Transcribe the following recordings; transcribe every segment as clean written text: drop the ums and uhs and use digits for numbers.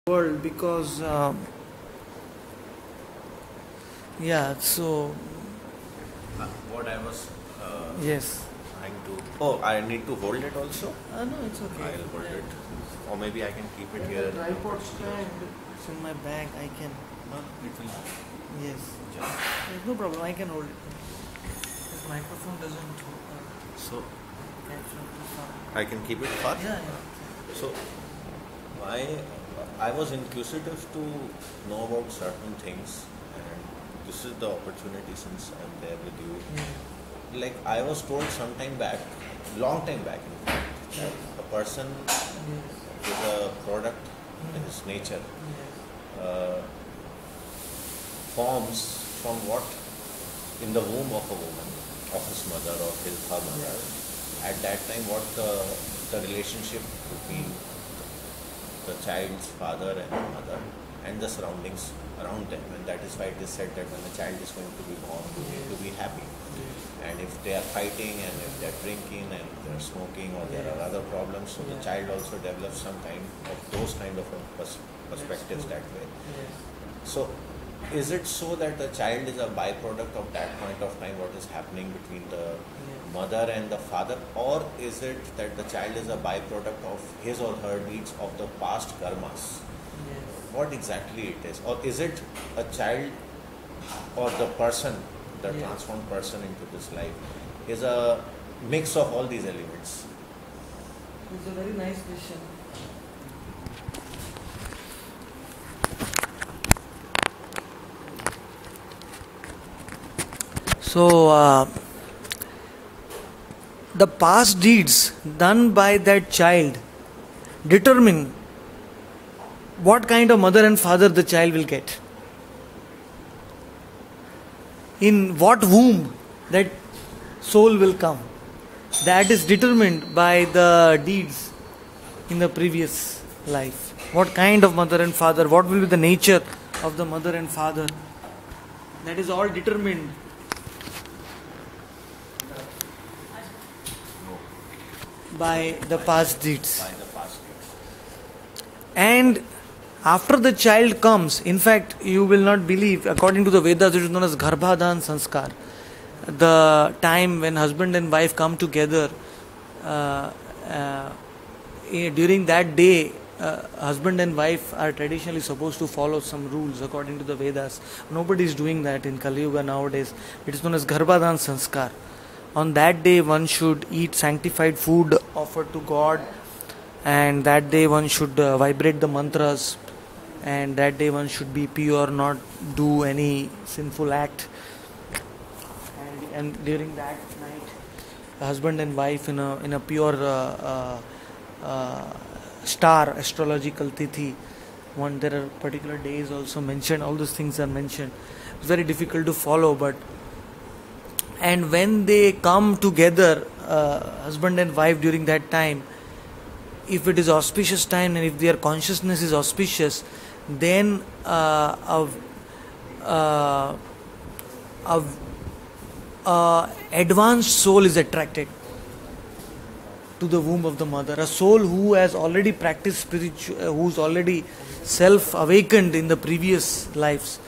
world because so What I was yes. trying to. Oh, I need to hold it also? No, it's okay. I'll hold it. Or maybe I can keep it The here. tripod stand, it's in my bag. I can. It will. Yes. There's no problem. I can hold it. This microphone doesn't. So, Catch up far. I can keep it far? Yeah. So, I was inquisitive to know about certain things, and this is the opportunity since I'm there with you. Yeah. Like I was told some time back, long time back in fact, that a person Yes. is a product in his nature, Yes. forms from what in the womb of a woman, of his mother or her mother. At that time, what the relationship between the child's father and mother and the surroundings around them, and that is why it is said that when a child is going to be born, you need to be happy. And if they are fighting and if they are drinking and they are smoking or there are other problems, so the child also develops some kind of those kind of perspectives that way. Yes. So, is it so that the child is a byproduct of that point of time, what is happening between the mother and the father, or is it that the child is a byproduct of his or her deeds of the past karmas? Yes. What exactly it is? Or is it a child or the person, the transformed person into this life, is a mix of all these elements? It's a very nice question. So, the past deeds done by that child determine what kind of mother and father the child will get. In what womb that soul will come. That is determined by the deeds in the previous life. What kind of mother and father, what will be the nature of the mother and father. That is all determined by the past deeds. By the past deeds. And after the child comes, in fact, you will not believe, according to the Vedas, it is known as Garbhadhan Sanskar. The time when husband and wife come together, during that day, husband and wife are traditionally supposed to follow some rules according to the Vedas. Nobody is doing that in Kali Yuga nowadays. It is known as Garbhadhan Sanskar. On that day, one should eat sanctified food offered to God, and that day one should vibrate the mantras, and that day one should be pure, not do any sinful act. And during that night, husband and wife in a pure star astrological tithi. There are particular days also mentioned. All those things are mentioned. It's very difficult to follow, and when they come together, husband and wife during that time, if it is auspicious time and if their consciousness is auspicious, then advanced soul is attracted to the womb of the mother. A soul who has already practiced who's already self-awakened in the previous lives.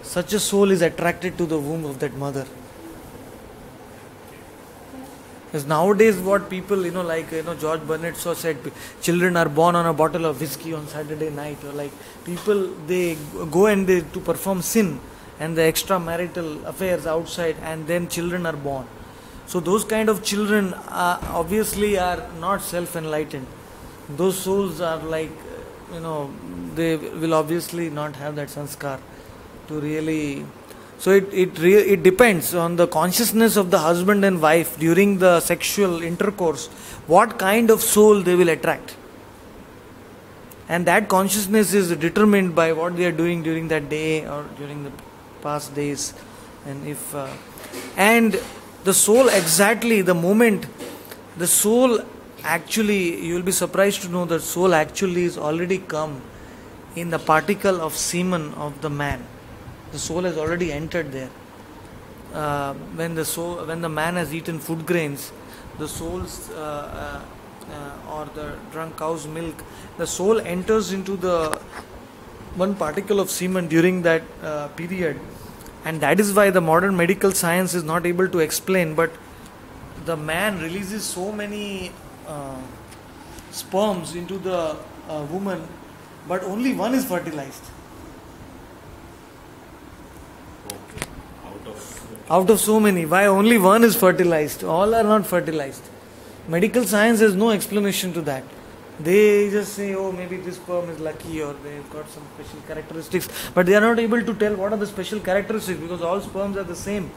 Such a soul is attracted to the womb of that mother. Because nowadays what people, George Bernard Shaw said, children are born on a bottle of whiskey on Saturday night. Or like people, they go and they to perform sin and the extramarital affairs outside, and then children are born. So those kind of children obviously are not self-enlightened. Those souls are like, they will obviously not have that sanskar to really. So it depends on the consciousness of the husband and wife during the sexual intercourse, what kind of soul they will attract. And that consciousness is determined by what they are doing during that day or during the past days. And the soul, exactly the moment the soul actually, you will be surprised to know that soul actually is already come in the particle of semen of the man. The soul has already entered there. When the man has eaten food grains, the soul's or the drunk cow's milk, the soul enters into the one particle of semen during that period, and that is why the modern medical science is not able to explain. But the man releases so many sperms into the woman, but only one is fertilized. Okay. Out of so many, why only one is fertilized? All are not fertilized. Medical science has no explanation to that. They just say, oh, maybe this sperm is lucky or they've got some special characteristics, but they are not able to tell what are the special characteristics, because all sperms are the same.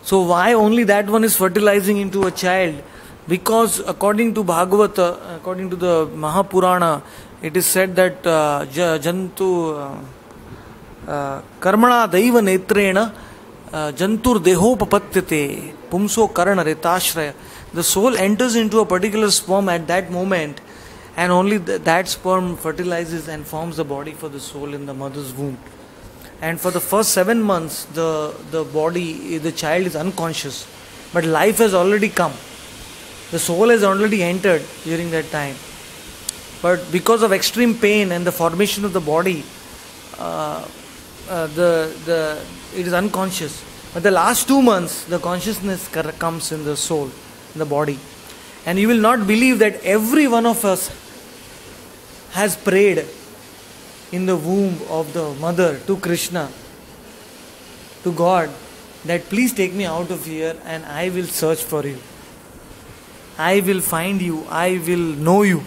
So why only that one is fertilizing into a child? Because according to Bhagavata, according to the Mahapurana, it is said that jantu karmana daiva netrena jantur dehopapatyate pumso karana ritashraya. The soul enters into a particular sperm at that moment, and only that sperm fertilizes and forms the body for the soul in the mother's womb. And for the first 7 months, the child is unconscious, but life has already come. The soul has already entered during that time. But because of extreme pain and the formation of the body, it is unconscious. But the last 2 months, the consciousness comes in the soul, in the body. And you will not believe that every one of us has prayed in the womb of the mother to Krishna, to God, that please take me out of here and I will search for you. I will find you. I will know you.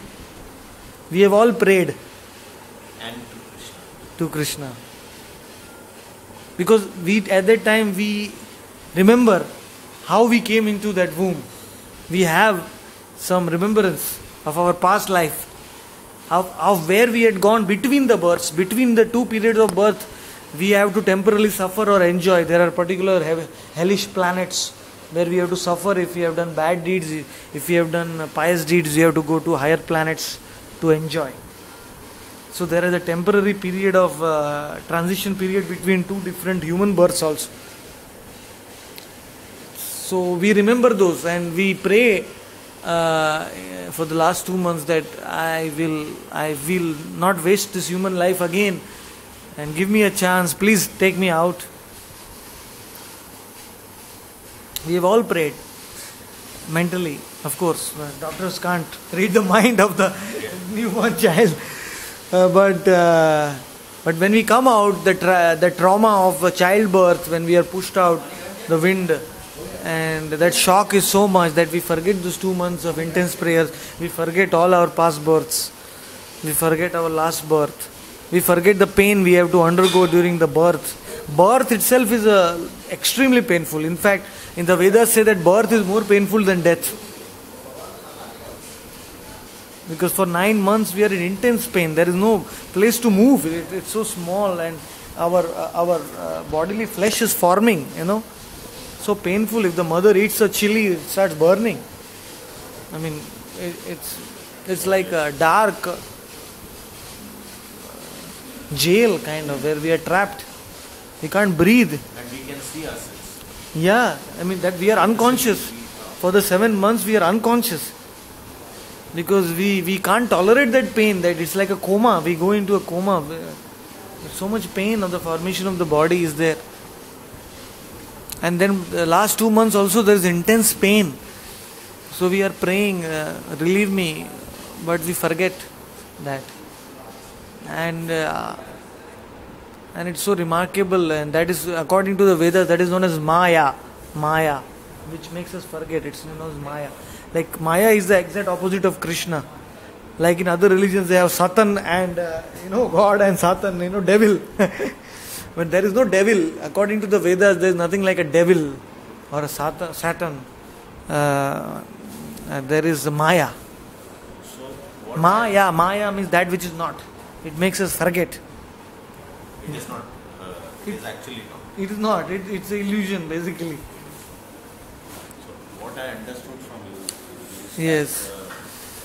We have all prayed. And to Krishna. Because at that time we remember how we came into that womb. We have some remembrance of our past life, of where we had gone between the births, between the 2 periods of birth. We have to temporarily suffer or enjoy. There are particular hellish planets where we have to suffer if we have done bad deeds. If we have done pious deeds, we have to go to higher planets to enjoy. So there is a temporary period of transition period between 2 different human births also. So we remember those and we pray for the last 2 months that I will not waste this human life again, and give me a chance. Please take me out. We have all prayed mentally, of course. Doctors can't read the mind of the newborn child. But when we come out, the trauma of childbirth, when we are pushed out, the wind, and that shock is so much that we forget those 2 months of intense prayers. We forget all our past births. We forget our last birth. We forget the pain we have to undergo during the birth. Birth itself is extremely painful. In fact, in the Vedas say that birth is more painful than death. Because for 9 months we are in intense pain. There is no place to move. It's so small, and our bodily flesh is forming, So painful. If the mother eats a chili, it starts burning. I mean, it's like a dark jail kind of, where we are trapped. We can't breathe. And we can see ourselves. Yeah, I mean that we are unconscious. For the 7 months we are unconscious. Because we can't tolerate that pain, that it's like a coma. We go into a coma. So much pain of the formation of the body is there. And then the last 2 months also there is intense pain. So we are praying, relieve me, but we forget that. And it's so remarkable, and that is according to the Vedas, that is known as Maya, which makes us forget. It's known as Maya. Like Maya is the exact opposite of Krishna. Like in other religions they have Satan and God, and Satan, devil. But there is no devil. According to the Vedas, there is nothing like a devil or a Satan. There is Maya. So Maya means that which is not. It makes us forget. it is not. It is actually not. It is not. It's an illusion, basically. So what I understood from you is Yes. that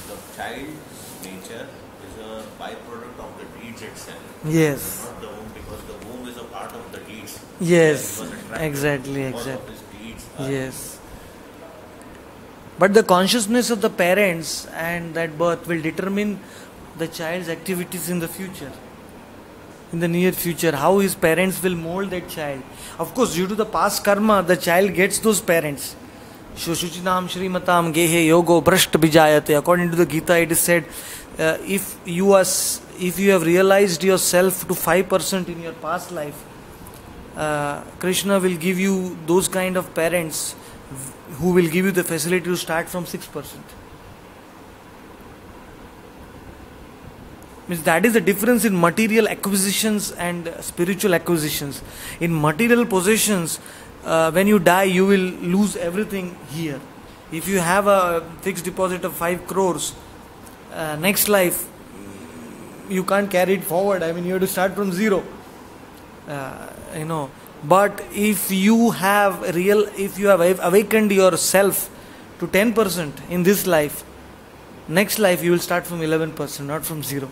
the child's nature is a byproduct of the deeds itself. Yes. Not the womb, because the womb is a part of the deeds. Yes. He was attracted Exactly. because of his deeds. Yes. But the consciousness of the parents and that birth will determine the child's activities in the future, in the near future, how his parents will mold that child. Of course, due to the past karma, the child gets those parents. Shushuchinam Shrimatam Gehe Yogo Brashta Bijayate. According to the Gita, it is said, if you have realized yourself to 5% in your past life, Krishna will give you those kind of parents who will give you the facility to start from 6%. Means that is the difference in material acquisitions and spiritual acquisitions. In material possessions, when you die, you will lose everything here. If you have a fixed deposit of 5 crores, next life you can't carry it forward. I mean, you have to start from zero. But if you have awakened yourself to 10% in this life, next life you will start from 11%, not from zero.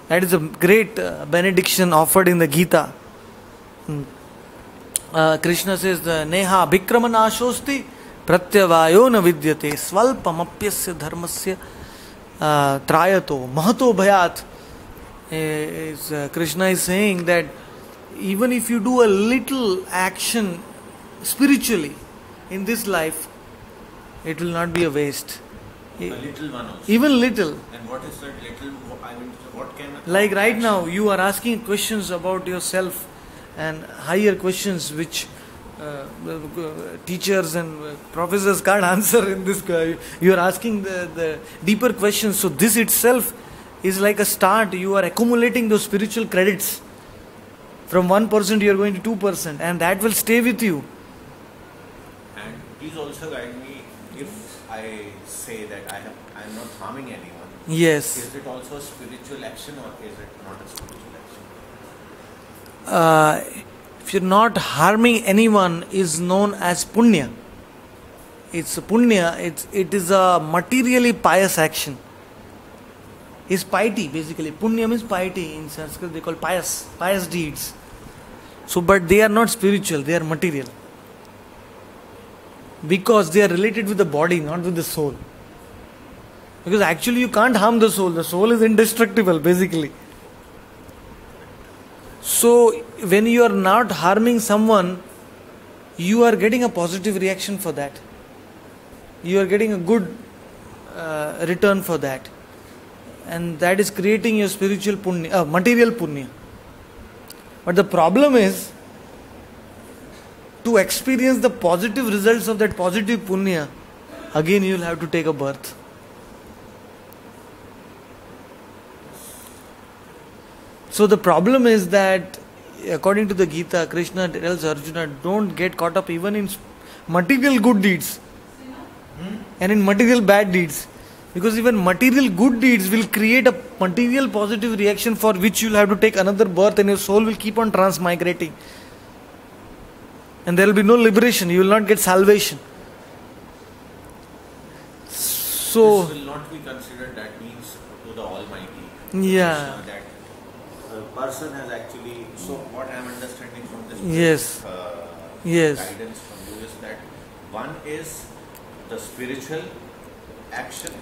That is a great benediction offered in the Gita. Krishna says, Neha Bhikramanashosti Pratyavayo na vidyate Svalpamapyasya dharmasya trayato mahato bhayat. Krishna is saying that even if you do a little action spiritually in this life, it will not be a waste. A little one also. Even little. And what is that little? I mean, what can? Like right now, you are asking questions about yourself and higher questions which teachers and professors can't answer in this. You are asking the deeper questions. So this itself is like a start. You are accumulating those spiritual credits. From 1% you are going to 2%, and that will stay with you. And please also guide me if I say that I am not harming anyone. Yes. Is it also a spiritual action or is it not a spiritual action? If you're not harming anyone, is known as punya. It's a punya. It is a materially pious action. It's piety basically. Punya means piety. In Sanskrit they call pious deeds. So, but they are not spiritual. They are material. Because they are related with the body, not with the soul. Because actually you can't harm the soul. The soul is indestructible, basically. So, when you are not harming someone, you are getting a positive reaction for that. You are getting a good return for that. And that is creating your spiritual punya, material punya. But the problem is, to experience the positive results of that positive punya, again you will have to take a birth. So the problem is that, according to the Gita, Krishna tells Arjuna, don't get caught up even in material good deeds and in material bad deeds. Because even material good deeds will create a material positive reaction for which you will have to take another birth, and your soul will keep on transmigrating. And there will be no liberation. You will not get salvation. So this will not be considered, that means, to the Almighty. Yeah. Krishna, that the person has actually. So what I am understanding from this Yes. guidance from you is that one is the spiritual action,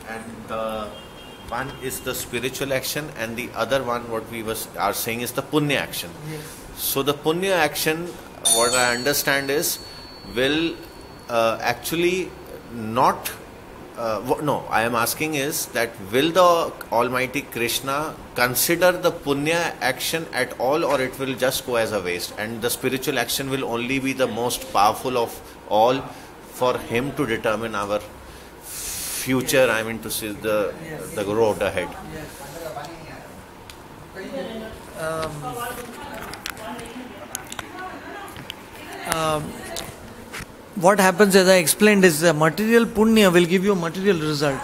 and the one is the spiritual action, and the other one, what we are saying, is the punya action. Yes. So the punya action, what I understand is, will actually not. No, I am asking is that will the Almighty Krishna consider the punya action at all, or it will just go as a waste, and the spiritual action will only be the most powerful of all for him to determine our future, I mean to see the road ahead. What happens, as I explained, is material punya will give you a material result.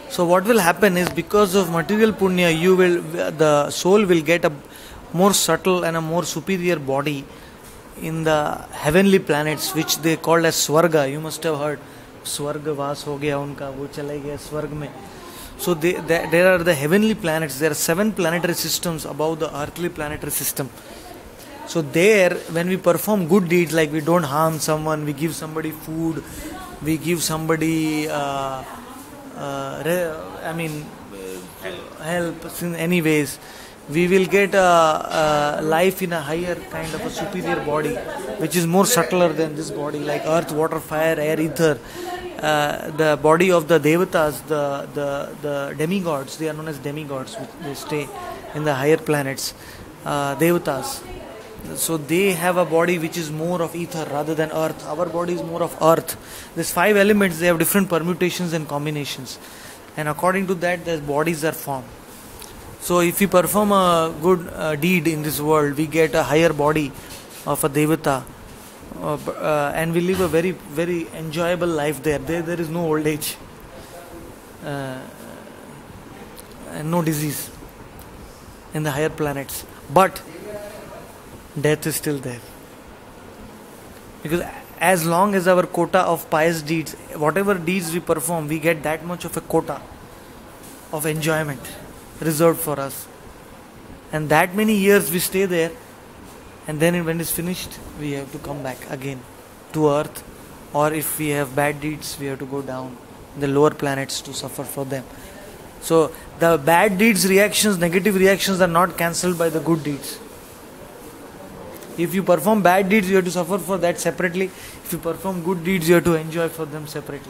So what will happen is, because of material punya, the soul will get a more subtle and a more superior body in the heavenly planets, which they call as Swarga. You must have heard. Swarga vaas ho gaya unka, wo chala gaya Swarg mein. So there are the heavenly planets. There are 7 planetary systems above the earthly planetary system. So there, when we perform good deeds, like we don't harm someone, we give somebody food, we give somebody help in any ways, we will get a life in a higher kind of a superior body, which is more subtler than this body, like earth, water, fire, air, ether. The body of the devatas, the demigods, they are known as demigods. They stay in the higher planets, devatas. So they have a body which is more of ether rather than earth. Our body is more of earth. These 5 elements, they have different permutations and combinations, and according to that, their bodies are formed. So if we perform a good deed in this world, we get a higher body of a devata, and we live a very, very enjoyable life there. There is no old age and no disease in the higher planets. But death is still there. Because as long as our quota of pious deeds, whatever deeds we perform, we get that much of a quota of enjoyment reserved for us. And that many years we stay there, and then when it's finished, we have to come back again to earth, or if we have bad deeds, we have to go down the lower planets to suffer for them. So the bad deeds reactions, negative reactions are not cancelled by the good deeds. If you perform bad deeds, you have to suffer for that separately. If you perform good deeds, you have to enjoy for them separately.